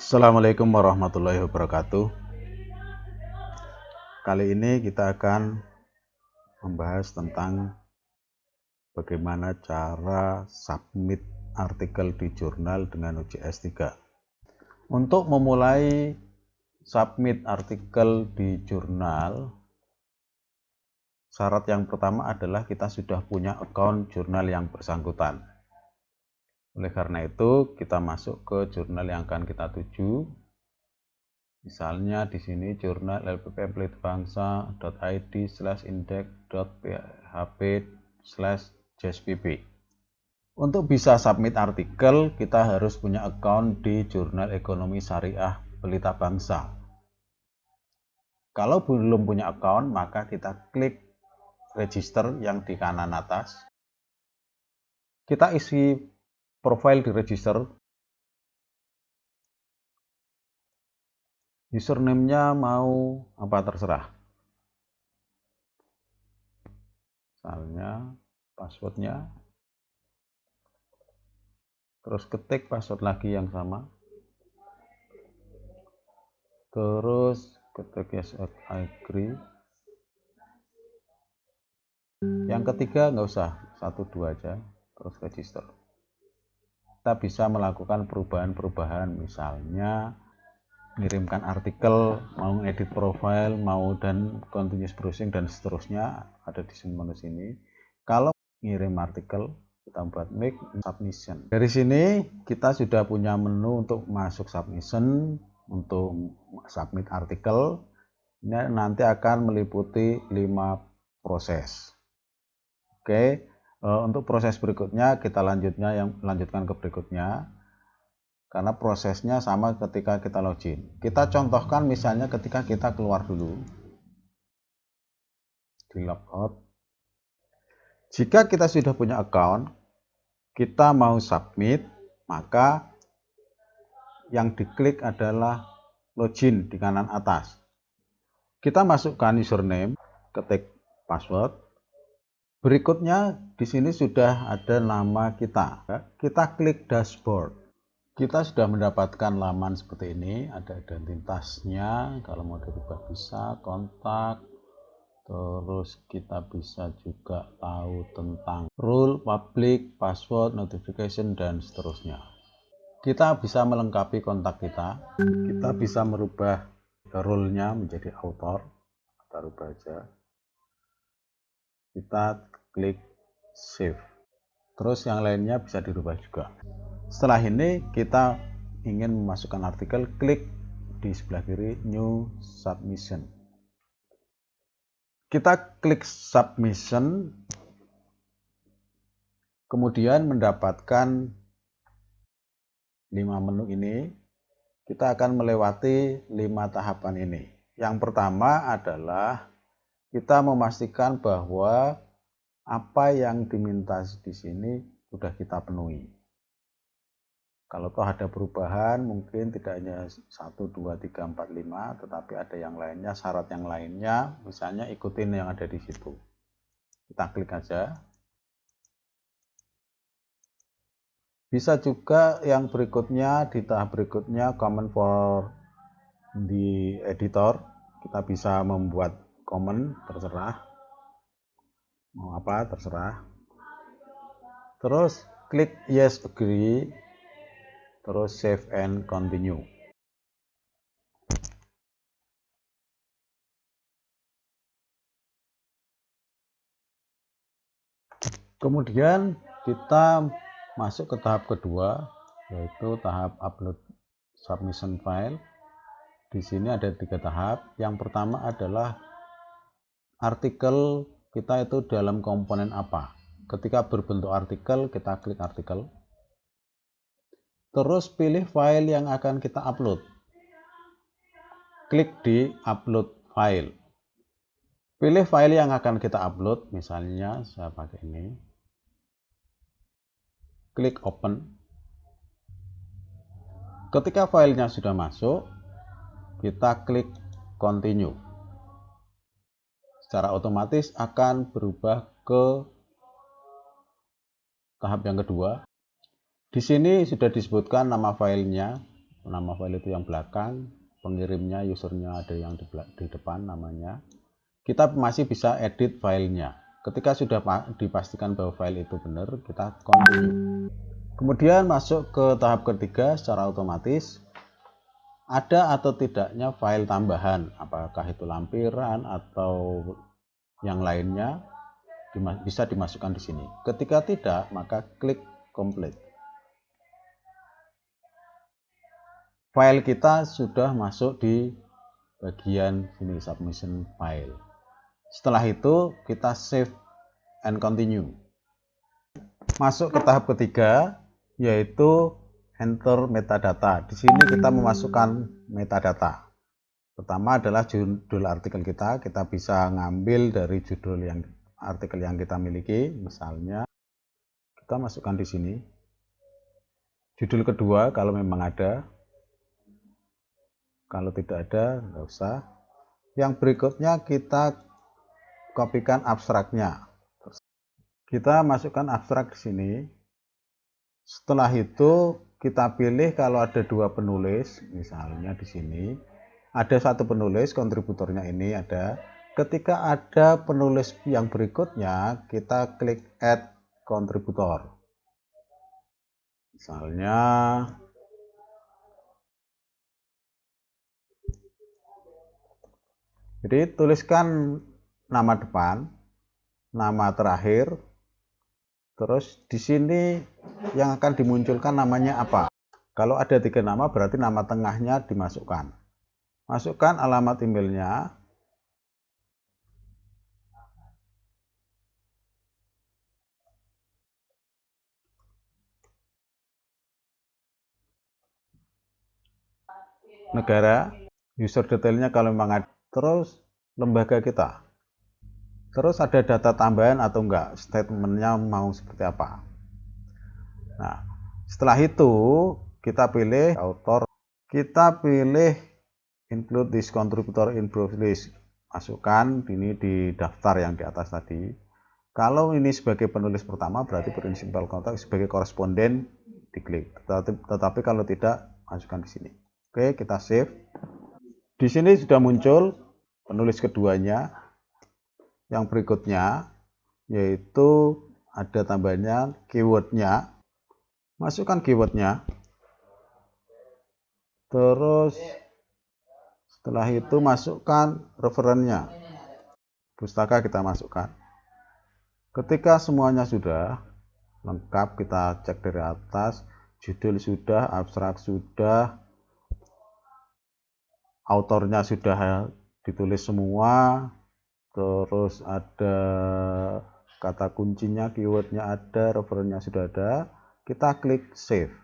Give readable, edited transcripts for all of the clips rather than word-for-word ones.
Assalamualaikum warahmatullahi wabarakatuh. Kali ini kita akan membahas tentang bagaimana cara submit artikel di jurnal dengan UJS 3. Untuk memulai submit artikel di jurnal, syarat yang pertama adalah kita sudah punya akun jurnal yang bersangkutan. Oleh karena itu, kita masuk ke jurnal yang akan kita tuju. Misalnya di sini jurnal lppplitbangsa.id/index.php/jspb. Untuk bisa submit artikel, kita harus punya account di Jurnal Ekonomi Syariah Pelita Bangsa. Kalau belum punya account, maka kita klik register yang di kanan atas. Kita isi profile di register. Username-nya mau apa terserah. Misalnya passwordnya. Terus ketik password lagi yang sama. Terus ketik yes I agree. Yang ketiga nggak usah, 1-2 aja. Terus register. Kita bisa melakukan perubahan-perubahan, misalnya mengirimkan artikel, mau edit profile, mau dan continuous browsing dan seterusnya, ada di menu sini. Kalau ngirim artikel, kita buat make submission. Dari sini kita sudah punya menu untuk masuk submission, untuk submit artikel. Ini nanti akan meliputi 5 proses. Oke, untuk proses berikutnya kita lanjutkan ke berikutnya. Karena prosesnya sama ketika kita login. Kita contohkan misalnya ketika kita keluar dulu. Di logout. Jika kita sudah punya account, kita mau submit, maka yang diklik adalah login di kanan atas. Kita masukkan username, ketik password. Berikutnya di sini sudah ada nama kita. Kita klik dashboard. Kita sudah mendapatkan laman seperti ini, ada identitasnya, kalau mau dirubah bisa, kontak, terus kita bisa juga tahu tentang rule, public, password, notification, dan seterusnya. Kita bisa melengkapi kontak kita bisa merubah rule-nya menjadi author, kita rubah aja. Kita klik save, terus yang lainnya bisa dirubah juga. Setelah ini kita ingin memasukkan artikel, klik di sebelah kiri new submission. Kita klik submission, kemudian mendapatkan 5 menu ini. Kita akan melewati 5 tahapan ini. Yang pertama adalah kita memastikan bahwa apa yang diminta di sini sudah kita penuhi. Kalau toh ada perubahan, mungkin tidak hanya 1, 2, 3, 4, 5, tetapi ada yang lainnya, syarat yang lainnya, misalnya ikutin yang ada di situ. Kita klik aja. Bisa juga yang berikutnya, di tahap berikutnya, comment for the editor. Kita bisa membuat comment, terserah. Mau apa, terserah. Terus klik yes, agree. Terus save and continue. Kemudian kita masuk ke tahap kedua, yaitu tahap upload submission file. Di sini ada 3 tahap. Yang pertama adalah artikel kita itu dalam komponen apa. Ketika berbentuk artikel, kita klik artikel. Terus pilih file yang akan kita upload. Klik di upload file. Pilih file yang akan kita upload, misalnya saya pakai ini. Klik open. Ketika filenya sudah masuk, kita klik continue. Secara otomatis akan berubah ke tahap yang kedua. Di sini sudah disebutkan nama filenya, nama file itu yang belakang, pengirimnya, usernya ada yang di depan namanya. Kita masih bisa edit filenya. Ketika sudah dipastikan bahwa file itu benar, kita continue. Kemudian masuk ke tahap ketiga secara otomatis. Ada atau tidaknya file tambahan, apakah itu lampiran atau yang lainnya, bisa dimasukkan di sini. Ketika tidak, maka klik complete. File kita sudah masuk di bagian sini, submission file. Setelah itu kita save and continue. Masuk ke tahap ketiga, yaitu enter metadata. Di sini kita memasukkan metadata. Pertama adalah judul artikel kita bisa ngambil dari judul artikel yang kita miliki. Misalnya kita masukkan di sini. Judul kedua kalau memang ada. Kalau tidak ada, nggak usah. Yang berikutnya kita kopikan abstraknya. Kita masukkan abstrak di sini. Setelah itu kita pilih kalau ada dua penulis, misalnya di sini ada satu penulis, kontributornya ini ada. Ketika ada penulis yang berikutnya, kita klik add kontributor. Misalnya jadi tuliskan nama depan, nama terakhir, terus di sini yang akan dimunculkan namanya apa. Kalau ada 3 nama berarti nama tengahnya dimasukkan. Masukkan alamat emailnya. Negara, user detailnya kalau memang ada. Terus lembaga kita. Terus ada data tambahan atau enggak, statementnya mau seperti apa. Nah, setelah itu kita pilih author, kita pilih include this contributor in browse list. Masukkan ini di daftar yang di atas tadi. Kalau ini sebagai penulis pertama berarti principal contact, sebagai koresponden diklik. Tetapi kalau tidak, masukkan di sini. Oke, kita save. Di sini sudah muncul penulis keduanya. Yang berikutnya yaitu ada tambahannya keywordnya. Masukkan keywordnya. Terus setelah itu masukkan referensinya. Pustaka kita masukkan. Ketika semuanya sudah lengkap, kita cek dari atas. Judul sudah, abstrak sudah, autornya sudah ditulis semua. Terus ada kata kuncinya, keywordnya ada, referensinya sudah ada. Kita klik save.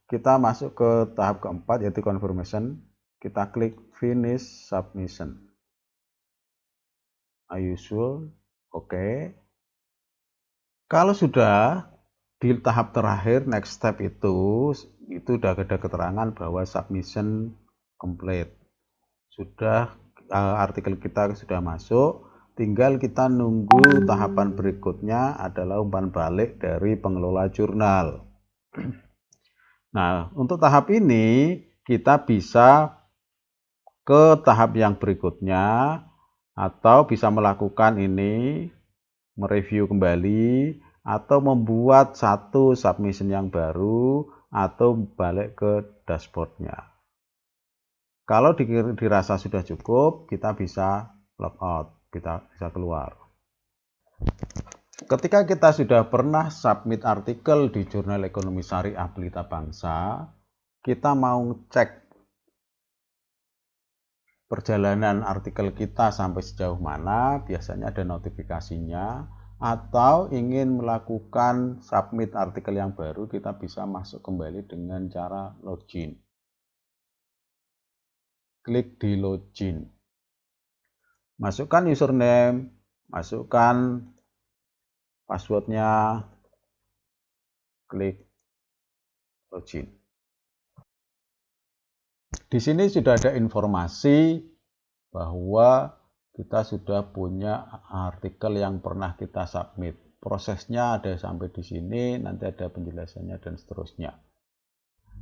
Kita masuk ke tahap keempat yaitu confirmation. Kita klik finish submission. Are you sure? Oke. Kalau sudah di tahap terakhir next step itu sudah ada keterangan bahwa submission complete. Sudah artikel kita sudah masuk. Tinggal kita nunggu tahapan berikutnya adalah umpan balik dari pengelola jurnal. Nah, untuk tahap ini kita bisa ke tahap yang berikutnya atau bisa melakukan ini, mereview kembali atau membuat satu submission yang baru atau balik ke dashboardnya. Kalau dirasa sudah cukup, kita bisa logout. Kita bisa keluar. Ketika kita sudah pernah submit artikel di Jurnal Ekonomi Syariah Pelita Bangsa, kita mau cek perjalanan artikel kita sampai sejauh mana, biasanya ada notifikasinya, atau ingin melakukan submit artikel yang baru, kita bisa masuk kembali dengan cara login. Klik di login. Masukkan username, masukkan passwordnya, klik login. Di sini sudah ada informasi bahwa kita sudah punya artikel yang pernah kita submit. Prosesnya ada sampai di sini, nanti ada penjelasannya dan seterusnya.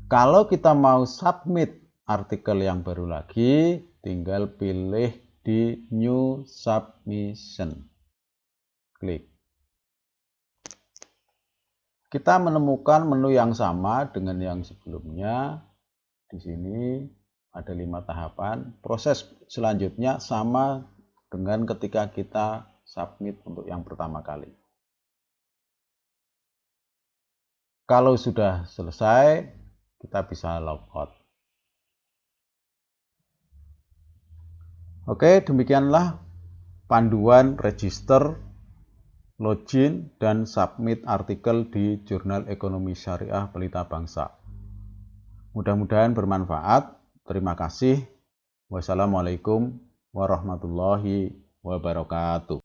Kalau kita mau submit artikel yang baru lagi, tinggal pilih di New Submission. Klik. Kita menemukan menu yang sama dengan yang sebelumnya. Di sini ada 5 tahapan. Proses selanjutnya sama dengan ketika kita submit untuk yang pertama kali. Kalau sudah selesai, kita bisa logout. Oke, demikianlah panduan register, login, dan submit artikel di Jurnal Ekonomi Syariah Pelita Bangsa. Mudah-mudahan bermanfaat. Terima kasih. Wassalamualaikum warahmatullahi wabarakatuh.